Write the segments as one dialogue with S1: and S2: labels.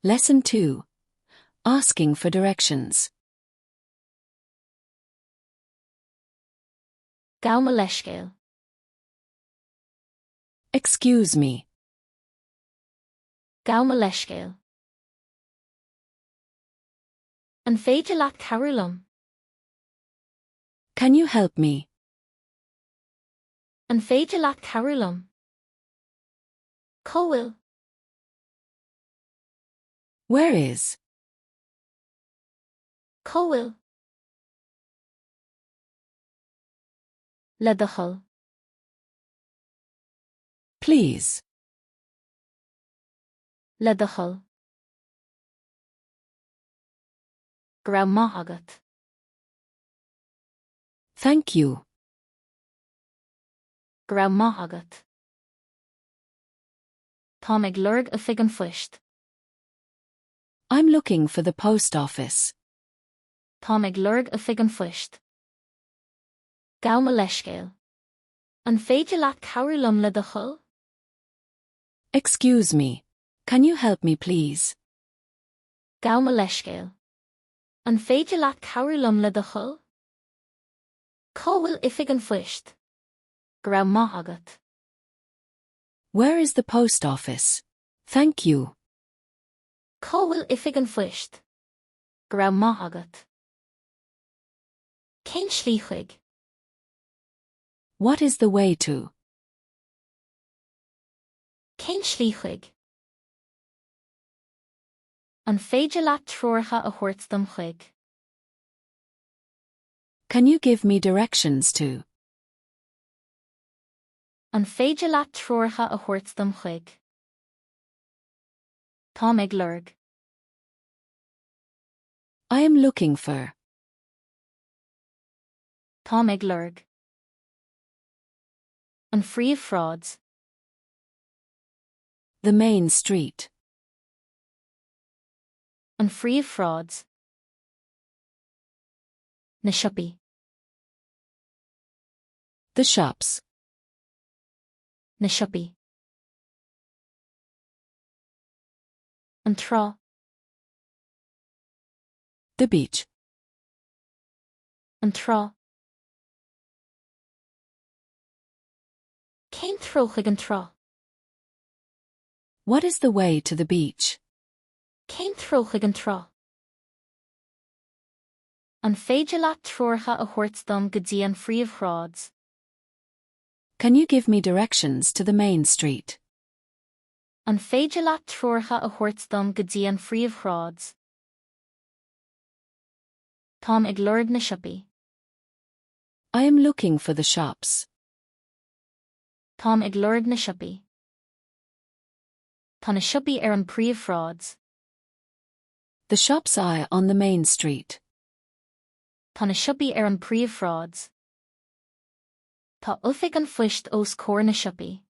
S1: Lesson 2. Asking for directions.
S2: Gabh leithscéal.
S1: Excuse me.
S2: Gabh leithscéal. An féidir leat cabhrú liom.
S1: Can you help me?
S2: An féidir leat cabhrú liom. Bhfuil.
S1: Where is?
S2: Bhfuil. Le thoil.
S1: Please.
S2: Le thoil. Raibh maith agat.
S1: Thank you.
S2: Raibh maith agat. Táim ag lorg Oifig an Phoist.
S1: I'm looking for the post office.
S2: Táim ag lorg Oifig an Phoist. Gabh leithscéal. An féidir leat cabhrú liom le thoil.
S1: Excuse me. Can you help me please?
S2: Gabh leithscéal. An féidir leat cabhrú liom le thoil. Bhfuil Oifig an Phoist. Raibh maith agat.
S1: Where is the post office? Thank you.
S2: Bhfuil Oifig an Phoist. Raibh maith agat. Cén slí chuig.
S1: What is the way to?
S2: Cén slí chuig. An féidir leat trúrtha a thabhairt dom chuig.
S1: Can you give me directions to?
S2: An féidir leat trúrtha a thabhairt dom chuig. Táim ag lorg.
S1: I am looking for.
S2: Táim ag lorg. An phríomh-phráds.
S1: The main street.
S2: An phríomh-phráds. Na siopaí.
S1: The shops.
S2: Na siopaí. An trá.
S1: The beach.
S2: An trá. Cén tró chuig an trá.
S1: What is the way to the beach?
S2: Cén tró chuig an trá. An féidir leat trúrtha a thabhairt dom go dtí an phríomh-phráds.
S1: Can you give me directions to the main street?
S2: An féidir leat trúrtha a thabhairt dom go dtí an phríomh-phráds. Táim ag lorg na siopaí.
S1: I am looking for the shops.
S2: Táim ag lorg na siopaí. Tá na siopaí ar an phríomh-phráds.
S1: The shops are on the main street.
S2: Tá na siopaí ar an phríomh-phráds. Tá Oifig an Phoist os comhair na siopaí.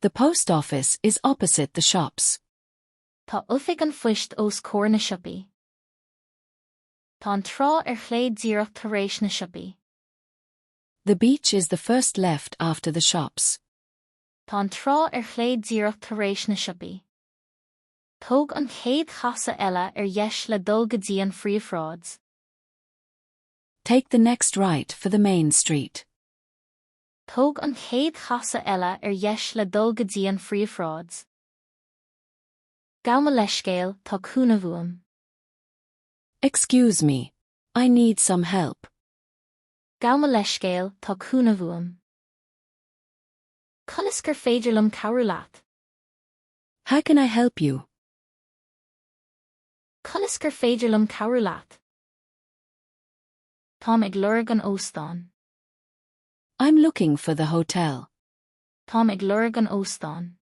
S1: The post office is opposite the shops.
S2: Tá Oifig an Phoist os comhair na siopaí. Tá an trá ar chléad díreach tar éis na siopaí.
S1: The beach is the first left after the shops.
S2: Tá an trá ar chléad díreach tar éis na siopaí. Tóg an chéad chasa eile ar dheis le dul go dtí an phríomh-phráds.
S1: Take the next right for the main street.
S2: Tóg an chéad chasa eile ar dheis le dul go dtí an phríomh-phráds. Gabh leithscéal tá cúna bhuam.
S1: Excuse me. I need some help.
S2: Gabh leithscéal tá cúna bhuam. Conas gur féidir liom cabhrú leat.
S1: How can I help you?
S2: Conas gur féidir liom cabhrú leat. Táim ag lorg an óstán.
S1: I'm looking for the hotel.
S2: Táim ag lorg an óstán.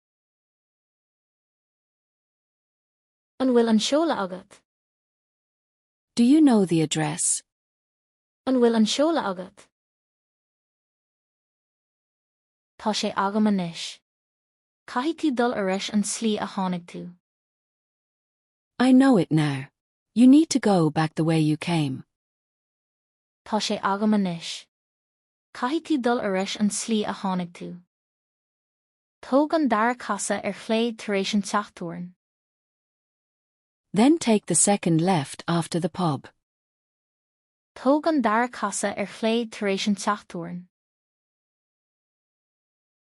S2: An bhfuil an seola agat.
S1: Do you know the address?
S2: An bhfuil an seola agat. Tá sé agam anois. Caithfidh tú dul arís an slí a tháinig tú.
S1: I know it now. You need to go back the way you came.
S2: Tá sé agam anois. Caithfidh tú dul arís an slí a tháinig tú. Tóg an dara casa ar chléad tar éis an teachtóireann.
S1: Then take the second left after the pub.
S2: Tóg an dara casa chléad tar éis an teachtúin.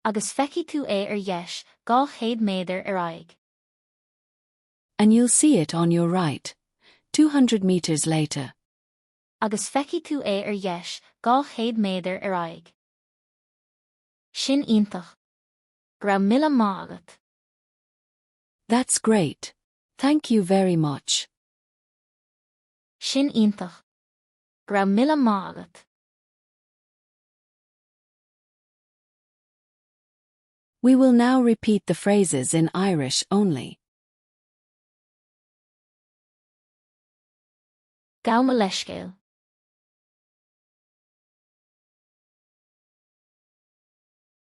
S2: Agus feici tú dheis 200 méadar aig.
S1: And you'll see it on your right, 200 meters later.
S2: Agus feici tú dheis 200 méadar aig. Sin iontach. Gra mille agat.
S1: That's great. Thank you very much.
S2: Sin iontach. Gra mille agat.
S1: We will now repeat the phrases in Irish only.
S2: Gabh leithscéal.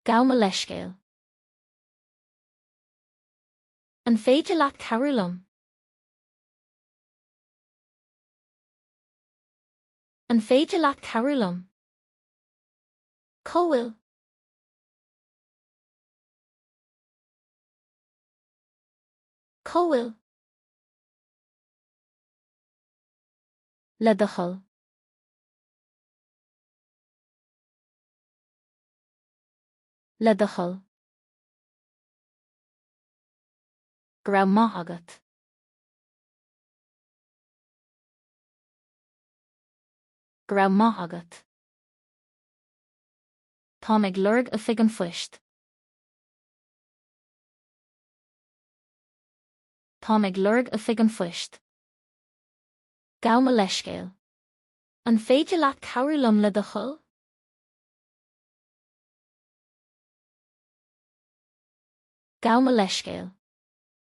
S2: Gabh leithscéal. An féidir leat cabhrú liom. An féidir leat cabhrú liom. Bhfuil. Bhfuil. Le thoil. Le thoil. Raibh maith agat. Raibh maith agat. Táim ag lorg Oifig an Phoist. Táim ag lorg Oifig an Phoist. Gabh leithscéal. An féidir leat cabhrú liom le thoil. Gabh leithscéal.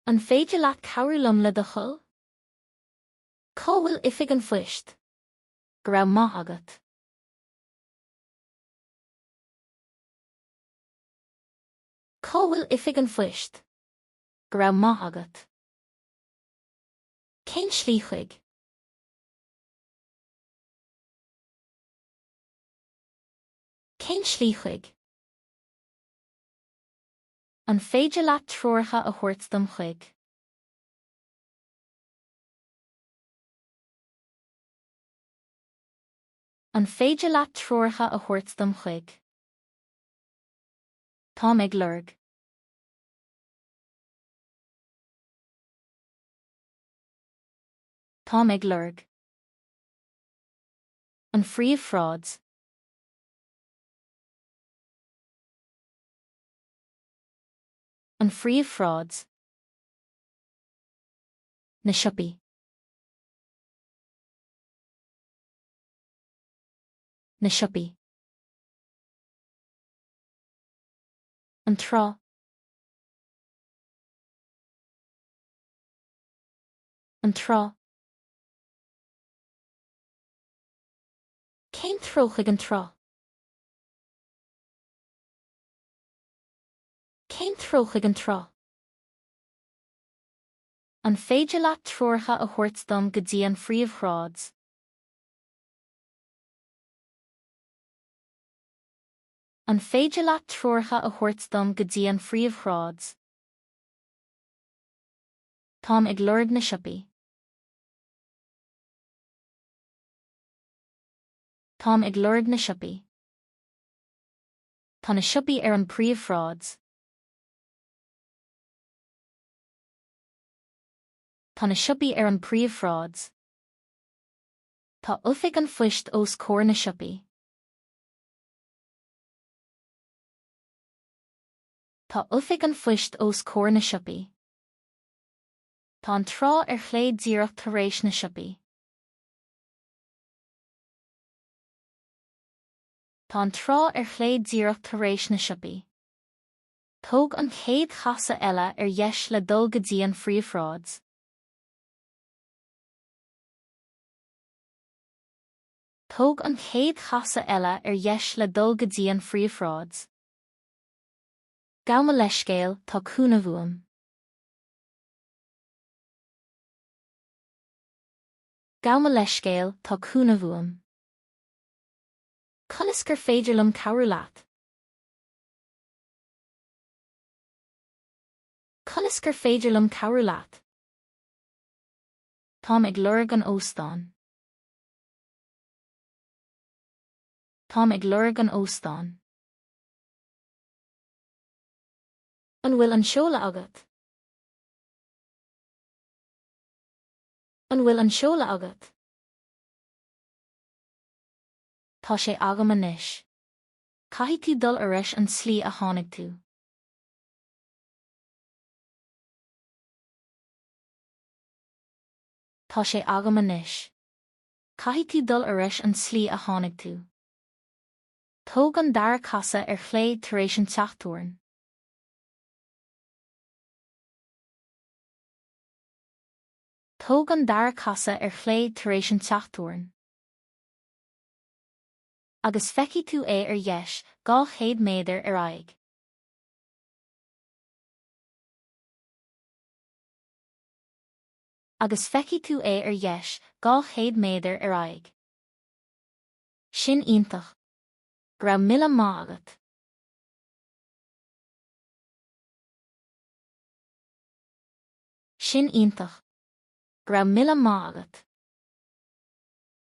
S2: An féidir leat cabhrú liom le thoil. Bhfuil Oifig an Phoist. Raibh maith agat. Bhfuil Oifig an Phoist. Raibh maith agat. Cén slí chuig. Cén slí chuig. An féidir leat trúirtha a thabhairt dom chuig. An féidir leat trúirtha a thabhairt dom chuig. Táim ag lorg. Táim ag lorg. An phríomh-phráds. An phríomh-phráds. Na siopaí. Na siopaí. An trá. An trá. Cén tróchuig an trá. Cén tróchuig an trá. An féidir leat trúirtha a thabhairt dom go dtí an phríomh-phráds. An féidir leat trúirtha a thabhairt dom go dtí an phríomh-phráds. Táim ag lorg na siopaí. Táim ag lorg na siopaí. Tá na siopaí an phríomh-phráds. Tá na siopaí an phríomh-phráds. Tá Oifig an Phoist os cóir na siopaí. Tá Oifig an Phoist os cóir na siopaí. Tá an trá chléad díreach tar éis na siopaí. Tá an trá chléad díreach tar éis na siopaí. Tóg an chéad chasa eile dheis le dul go dtí an phríomh-phráds. Tóg an chéad chasa eile dheis le dul go dtí an phríomh-phráds. Gabh leithscéal tá cúna bhuam. Gabh leithscéal tá cúna bhuam. Conas gur féidir liom cabhrú leat. Conas gur féidir liom cabhrú leat. Táim ag lorg an óstán. Táim ag lorg an óstán. An bhfuil an seola agat. An bhfuil an seola agat. Tá sé agam anois. Caithfidh tú dul arís an slí a tháinig tú. Tá sé agam anois. Caithfidh tú dul arís an slí a tháinig tú. Tóg an dara casa chléad tar éis an teachtúin. Tóg an dara casa chléad tar éis an teachtúin. Agus feicfidh tú é ar dheis 200 méadar ar aghaidh. Agus feicfidh tú é ar dheis 200 méadar ar aghaidh. Sin iontach. Go raibh mille maith agat. Sin iontach. Go raibh mille maith agat.